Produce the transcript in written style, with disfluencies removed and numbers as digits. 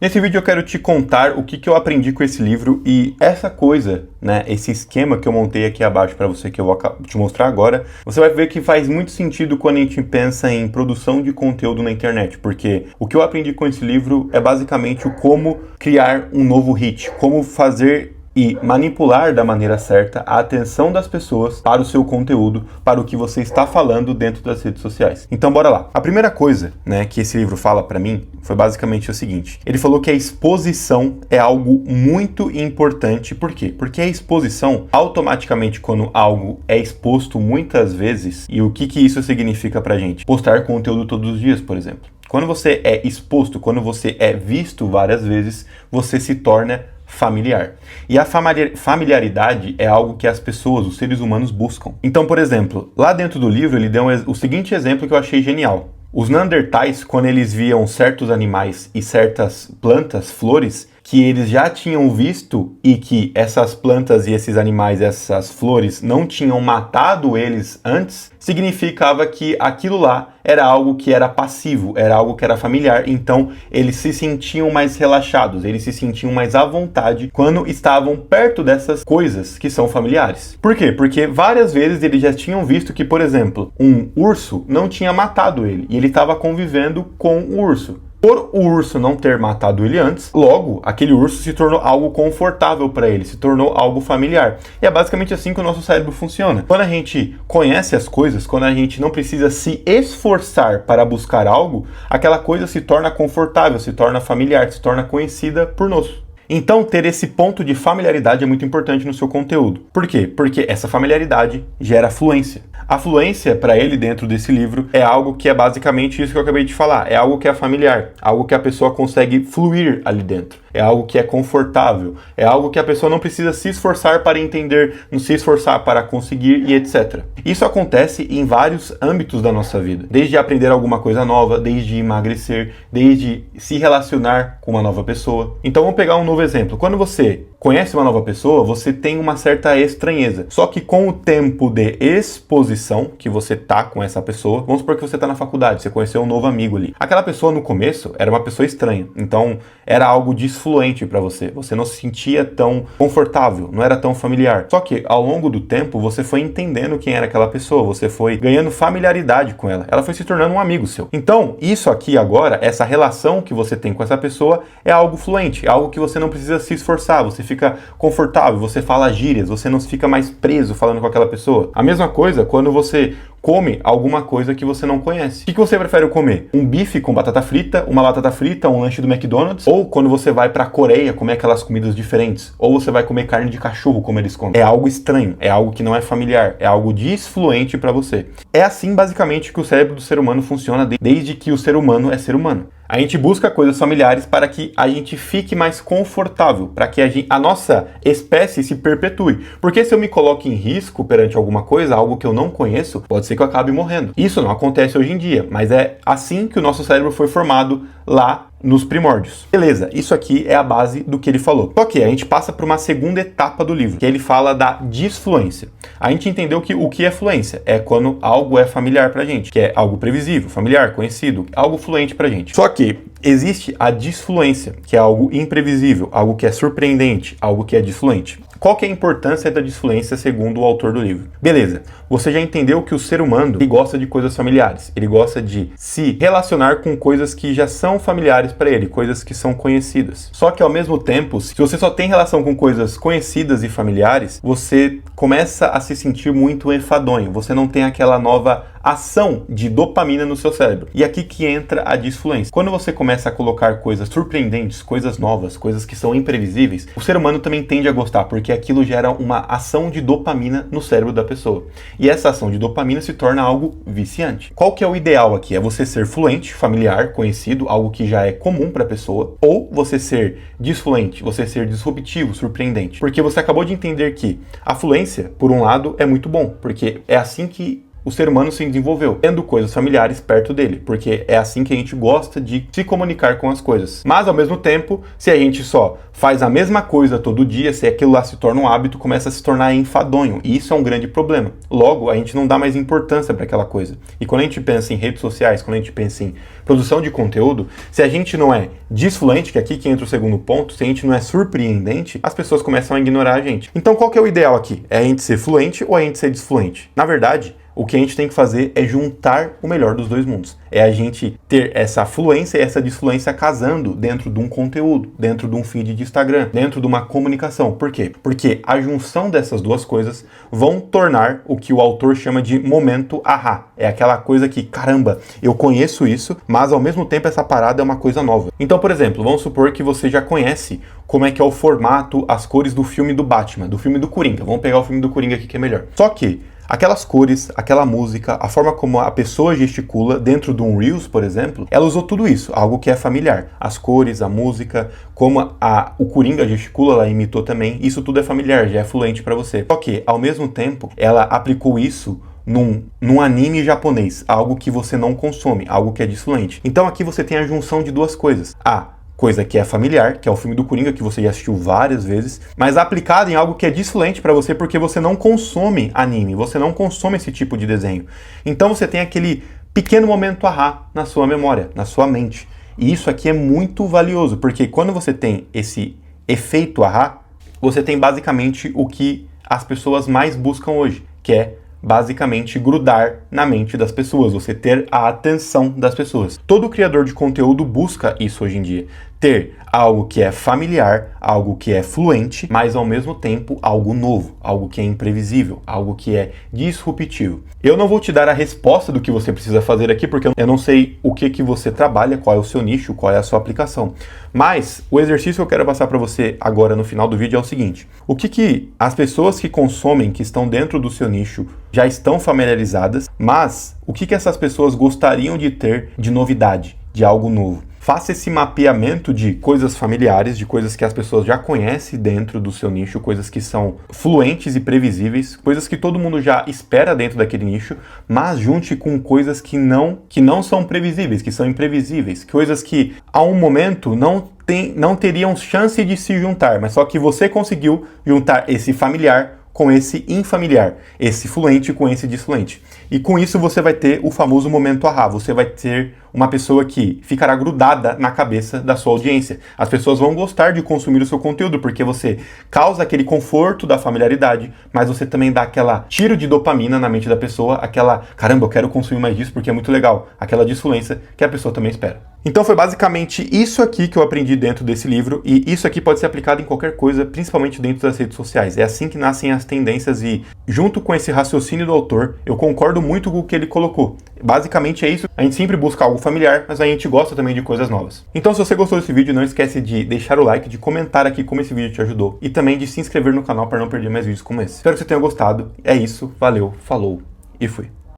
Nesse vídeo eu quero te contar o que eu aprendi com esse livro e essa coisa, né, esse esquema que eu montei aqui abaixo para você, que eu vou te mostrar agora, você vai ver que faz muito sentido quando a gente pensa em produção de conteúdo na internet, porque o que eu aprendi com esse livro é basicamente o como criar um novo hit, como fazer e manipular da maneira certa a atenção das pessoas para o seu conteúdo, para o que você está falando dentro das redes sociais. Então bora lá. A primeira coisa, né, que esse livro fala para mim foi basicamente o seguinte. Ele falou que a exposição é algo muito importante. Por quê? Porque a exposição, automaticamente, quando algo é exposto muitas vezes, e o que isso significa pra gente? Postar conteúdo todos os dias, por exemplo. Quando você é exposto, quando você é visto várias vezes, você se torna familiar. E a familiaridade é algo que as pessoas, os seres humanos, buscam. Então, por exemplo, lá dentro do livro ele deu o seguinte exemplo que eu achei genial. Os Neandertais, quando eles viam certos animais e certas plantas, flores, que eles já tinham visto e que essas plantas e esses animais, essas flores, não tinham matado eles antes, significava que aquilo lá era algo que era passivo, era algo que era familiar, então eles se sentiam mais relaxados, eles se sentiam mais à vontade quando estavam perto dessas coisas que são familiares. Por quê? Porque várias vezes eles já tinham visto que, por exemplo, um urso não tinha matado ele, e ele estava convivendo com o urso. Por o urso não ter matado ele antes, logo, aquele urso se tornou algo confortável para ele, se tornou algo familiar. E é basicamente assim que o nosso cérebro funciona. Quando a gente conhece as coisas, quando a gente não precisa se esforçar para buscar algo, aquela coisa se torna confortável, se torna familiar, se torna conhecida por nós. Então, ter esse ponto de familiaridade é muito importante no seu conteúdo. Por quê? Porque essa familiaridade gera fluência. A fluência, para ele, dentro desse livro, é algo que é basicamente isso que eu acabei de falar. É algo que é familiar, algo que a pessoa consegue fluir ali dentro. É algo que é confortável, é algo que a pessoa não precisa se esforçar para entender, não se esforçar para conseguir e etc. Isso acontece em vários âmbitos da nossa vida. Desde aprender alguma coisa nova, desde emagrecer, desde se relacionar com uma nova pessoa. Então vamos pegar um novo exemplo. Quando você conhece uma nova pessoa, você tem uma certa estranheza. Só que com o tempo de exposição que você tá com essa pessoa, vamos supor que você tá na faculdade, você conheceu um novo amigo ali. Aquela pessoa no começo era uma pessoa estranha, então era algo desfluente para você. Você não se sentia tão confortável, não era tão familiar. Só que ao longo do tempo você foi entendendo quem era aquela pessoa, você foi ganhando familiaridade com ela. Ela foi se tornando um amigo seu. Então, isso aqui agora, essa relação que você tem com essa pessoa é algo fluente, é algo que você não precisa se esforçar, você fica confortável, você fala gírias, você não fica mais preso falando com aquela pessoa. A mesma coisa quando você come alguma coisa que você não conhece. O que você prefere comer? Um bife com batata frita, uma batata frita, um lanche do McDonald's? Ou quando você vai pra Coreia comer aquelas comidas diferentes? Ou você vai comer carne de cachorro como eles comem? É algo estranho, é algo que não é familiar, é algo desfluente pra você. É assim basicamente que o cérebro do ser humano funciona desde que o ser humano é ser humano. A gente busca coisas familiares para que a gente fique mais confortável, para que a nossa espécie se perpetue. Porque se eu me coloco em risco perante alguma coisa, algo que eu não conheço, pode ser que eu acabe morrendo. Isso não acontece hoje em dia, mas é assim que o nosso cérebro foi formado lá nos primórdios. Beleza, isso aqui é a base do que ele falou. Só que a gente passa para uma segunda etapa do livro, que ele fala da desfluência. A gente entendeu que o que é fluência é quando algo é familiar pra gente, que é algo previsível, familiar, conhecido, algo fluente pra gente. Só que existe a desfluência, que é algo imprevisível, algo que é surpreendente, algo que é desfluente. Qual que é a importância da desfluência segundo o autor do livro? Beleza, você já entendeu que o ser humano ele gosta de coisas familiares, ele gosta de se relacionar com coisas que já são familiares para ele, coisas que são conhecidas. Só que ao mesmo tempo, se você só tem relação com coisas conhecidas e familiares, você começa a se sentir muito enfadonho, você não tem aquela nova ação de dopamina no seu cérebro. E aqui que entra a desfluência. Quando você começa a colocar coisas surpreendentes, coisas novas, coisas que são imprevisíveis, o ser humano também tende a gostar, porque aquilo gera uma ação de dopamina no cérebro da pessoa. E essa ação de dopamina se torna algo viciante. Qual que é o ideal aqui? É você ser fluente, familiar, conhecido, algo que já é comum para a pessoa, ou você ser desfluente, você ser disruptivo, surpreendente. Porque você acabou de entender que a fluência, por um lado, é muito bom, porque é assim que o ser humano se desenvolveu, tendo coisas familiares perto dele, porque é assim que a gente gosta de se comunicar com as coisas. Mas, ao mesmo tempo, se a gente só faz a mesma coisa todo dia, se aquilo lá se torna um hábito, começa a se tornar enfadonho, e isso é um grande problema. Logo, a gente não dá mais importância para aquela coisa. E quando a gente pensa em redes sociais, quando a gente pensa em produção de conteúdo, se a gente não é disfluente, que é aqui que entra o segundo ponto, se a gente não é surpreendente, as pessoas começam a ignorar a gente. Então, qual que é o ideal aqui? É a gente ser fluente ou a gente ser desfluente? Na verdade, o que a gente tem que fazer é juntar o melhor dos dois mundos. É a gente ter essa fluência e essa desfluência casando dentro de um conteúdo, dentro de um feed de Instagram, dentro de uma comunicação. Por quê? Porque a junção dessas duas coisas vão tornar o que o autor chama de momento ahá. É aquela coisa que, caramba, eu conheço isso, mas ao mesmo tempo essa parada é uma coisa nova. Então, por exemplo, vamos supor que você já conhece como é que é o formato, as cores do filme do Batman, do filme do Coringa. Vamos pegar o filme do Coringa aqui que é melhor. Só que aquelas cores, aquela música, a forma como a pessoa gesticula dentro de um Reels, por exemplo, ela usou tudo isso, algo que é familiar. As cores, a música, como o Coringa gesticula, ela imitou também, isso tudo é familiar, já é fluente para você. Só que, ao mesmo tempo, ela aplicou isso num anime japonês, algo que você não consome, algo que é desfluente. Então aqui você tem a junção de duas coisas. Coisa que é familiar, que é o filme do Coringa, que você já assistiu várias vezes, mas aplicado em algo que é desfluente para você porque você não consome anime, você não consome esse tipo de desenho. Então você tem aquele pequeno momento ahá na sua memória, na sua mente. E isso aqui é muito valioso, porque quando você tem esse efeito ahá, você tem basicamente o que as pessoas mais buscam hoje, que é basicamente grudar na mente das pessoas, você ter a atenção das pessoas. Todo criador de conteúdo busca isso hoje em dia. Ter algo que é familiar, algo que é fluente, mas ao mesmo tempo algo novo, algo que é imprevisível, algo que é disruptivo. Eu não vou te dar a resposta do que você precisa fazer aqui, porque eu não sei o que você trabalha, qual é o seu nicho, qual é a sua aplicação. Mas o exercício que eu quero passar para você agora no final do vídeo é o seguinte: o que as pessoas que consomem, que estão dentro do seu nicho, já estão familiarizadas, mas o que essas pessoas gostariam de ter de novidade, de algo novo? Faça esse mapeamento de coisas familiares, de coisas que as pessoas já conhecem dentro do seu nicho, coisas que são fluentes e previsíveis, coisas que todo mundo já espera dentro daquele nicho, mas junte com coisas que não são previsíveis, que são imprevisíveis, coisas que a um momento não teriam chance de se juntar, mas só que você conseguiu juntar esse familiar com esse infamiliar, esse fluente com esse desfluente. E com isso você vai ter o famoso momento ahá, você vai ter uma pessoa que ficará grudada na cabeça da sua audiência. As pessoas vão gostar de consumir o seu conteúdo, porque você causa aquele conforto da familiaridade, mas você também dá aquela tiro de dopamina na mente da pessoa, aquela, caramba, eu quero consumir mais disso porque é muito legal, aquela desfluência que a pessoa também espera. Então foi basicamente isso aqui que eu aprendi dentro desse livro, e isso aqui pode ser aplicado em qualquer coisa, principalmente dentro das redes sociais. É assim que nascem as tendências e, junto com esse raciocínio do autor, eu concordo muito com o que ele colocou. Basicamente é isso, a gente sempre busca algo familiar, mas a gente gosta também de coisas novas. Então se você gostou desse vídeo, não esquece de deixar o like, de comentar aqui como esse vídeo te ajudou, e também de se inscrever no canal para não perder mais vídeos como esse. Espero que você tenha gostado, é isso, valeu, falou e fui.